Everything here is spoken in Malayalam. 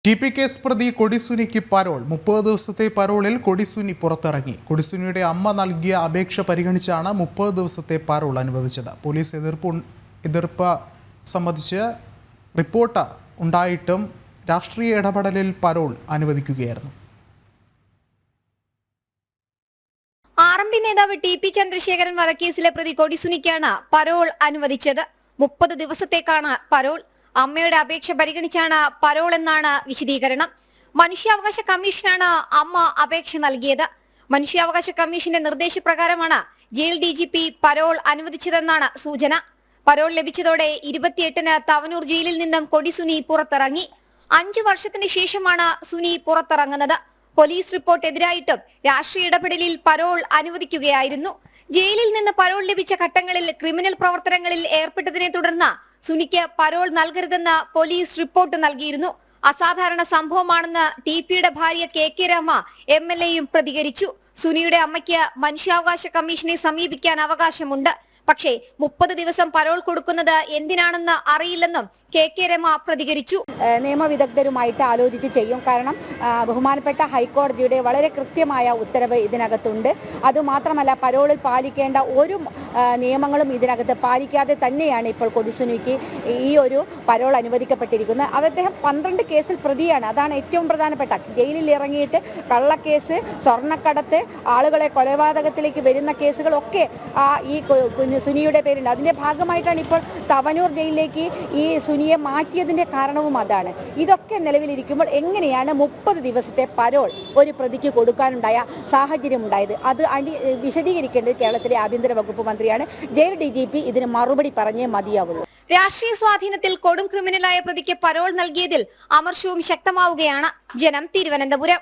TP കേസ് പ്രതി കൊടിസുനിക്ക് പരോൾ 30 ദിവസത്തെ പരോളിൽ കൊടിസുനി പുറത്തിറങ്ങി. കൊടിസുനിയുടെ അമ്മ നൽകിയ അപേക്ഷ പരിഗണിച്ചാണ് 30 ദിവസത്തെ പരോൾ അനുവദിച്ചത്. പോലീസ് എതിർപ്പ് സംബന്ധിച്ച് റിപ്പോർട്ട് ഉണ്ടായിട്ടും രാഷ്ട്രീയ ഇടപെടലിൽ പരോൾ അനുവദിക്കുകയായിരുന്നു. RMD നേതാവ് TP ചന്ദ്രശേഖരൻ വധക്കേസിലെ പ്രതി കൊടിസുനിക്കാണ് പരോൾ അനുവദിച്ചത്. 30 ദിവസത്തേക്കാണ് പരോൾ. അമ്മയുടെ അപേക്ഷ പരിഗണിച്ചാണ് പരോൾ എന്നാണ് വിശദീകരണം. മനുഷ്യാവകാശ കമ്മീഷനാണ് അമ്മ അപേക്ഷ നൽകിയത്. മനുഷ്യാവകാശ കമ്മീഷന്റെ നിർദ്ദേശപ്രകാരമാണ് ജയിൽ DGP പരോൾ അനുവദിച്ചതെന്നാണ് സൂചന. പരോൾ ലഭിച്ചതോടെ 28-ന് തവനൂർ ജയിലിൽ നിന്നും കൊടിസുനി പുറത്തിറങ്ങി. 5 വർഷത്തിന് ശേഷമാണ് സുനി പുറത്തിറങ്ങുന്നത്. പോലീസ് റിപ്പോർട്ട് എതിരായിട്ടും രാഷ്ട്രീയ ഇടപെടലിൽ പരോൾ അനുവദിക്കുകയായിരുന്നു. ജയിലിൽ നിന്ന് പരോൾ ലഭിച്ച ഘട്ടങ്ങളിൽ ക്രിമിനൽ പ്രവർത്തനങ്ങളിൽ ഏർപ്പെട്ടതിനെ തുടർന്ന് സുനിക്ക് പരോൾ നൽകരുതെന്ന് പോലീസ് റിപ്പോർട്ട് നൽകിയിരുന്നു. അസാധാരണ സംഭവമാണെന്ന് TPയുടെ ഭാര്യ KK രമ MLAയും പ്രതികരിച്ചു. സുനിയുടെ അമ്മയ്ക്ക് മനുഷ്യാവകാശ കമ്മീഷനെ സമീപിക്കാൻ അവകാശമുണ്ട്. പക്ഷേ 30 ദിവസം പരോൾ കൊടുക്കുന്നത് എന്തിനാണെന്ന് അറിയില്ലെന്നും KK രമ പ്രതികരിച്ചു. നിയമവിദഗ്ധരുമായിട്ട് ആലോചിച്ച് ചെയ്യും. കാരണം ബഹുമാനപ്പെട്ട ഹൈക്കോടതിയുടെ വളരെ കൃത്യമായ ഉത്തരവ് ഇതിനകത്തുണ്ട്. അതുമാത്രമല്ല, പരോളിൽ പാലിക്കേണ്ട ഒരു നിയമങ്ങളും ഇതിനകത്ത് പാലിക്കാതെ തന്നെയാണ് ഇപ്പോൾ കൊടിസുനിക്ക് ഈ ഒരു പരോൾ അനുവദിക്കപ്പെട്ടിരിക്കുന്നത്. അദ്ദേഹം 12 കേസിൽ പ്രതിയാണ്. അതാണ് ഏറ്റവും പ്രധാനപ്പെട്ട. ജയിലിൽ ഇറങ്ങിയിട്ട് കള്ളക്കേസ്, സ്വർണ്ണക്കടത്ത്, ആളുകളെ കൊലപാതകത്തിലേക്ക് വരുന്ന കേസുകളൊക്കെ ഈ സുനിയുടെ പേരുണ്ട്. അതിന്റെ ഭാഗമായിട്ടാണ് ഇപ്പോൾ തവനൂർ ജയിലിലേക്ക് ഈ സുനിയെ മാറ്റിയതിന്റെ കാരണവും അതാണ്. ഇതൊക്കെ നിലവിലിരിക്കുമ്പോൾ എങ്ങനെയാണ് 30 ദിവസത്തെ പരോൾ ഒരു പ്രതിക്ക് കൊടുക്കാനുണ്ടായ സാഹചര്യം ഉണ്ടായത്? അത് വിശദീകരിക്കേണ്ടത് കേരളത്തിലെ ആഭ്യന്തര വകുപ്പ് മന്ത്രിയാണ്. ജയിൽ DGP ഇതിന് മറുപടി പറഞ്ഞേ മതിയാവുള്ളൂ. രാഷ്ട്രീയ സ്വാധീനത്തിൽ കൊടും ക്രിമിനലായ പ്രതിക്ക് പരോൾ നൽകിയതിൽ അമർഷവും ശക്തമാവുകയാണ്. ജനം, തിരുവനന്തപുരം.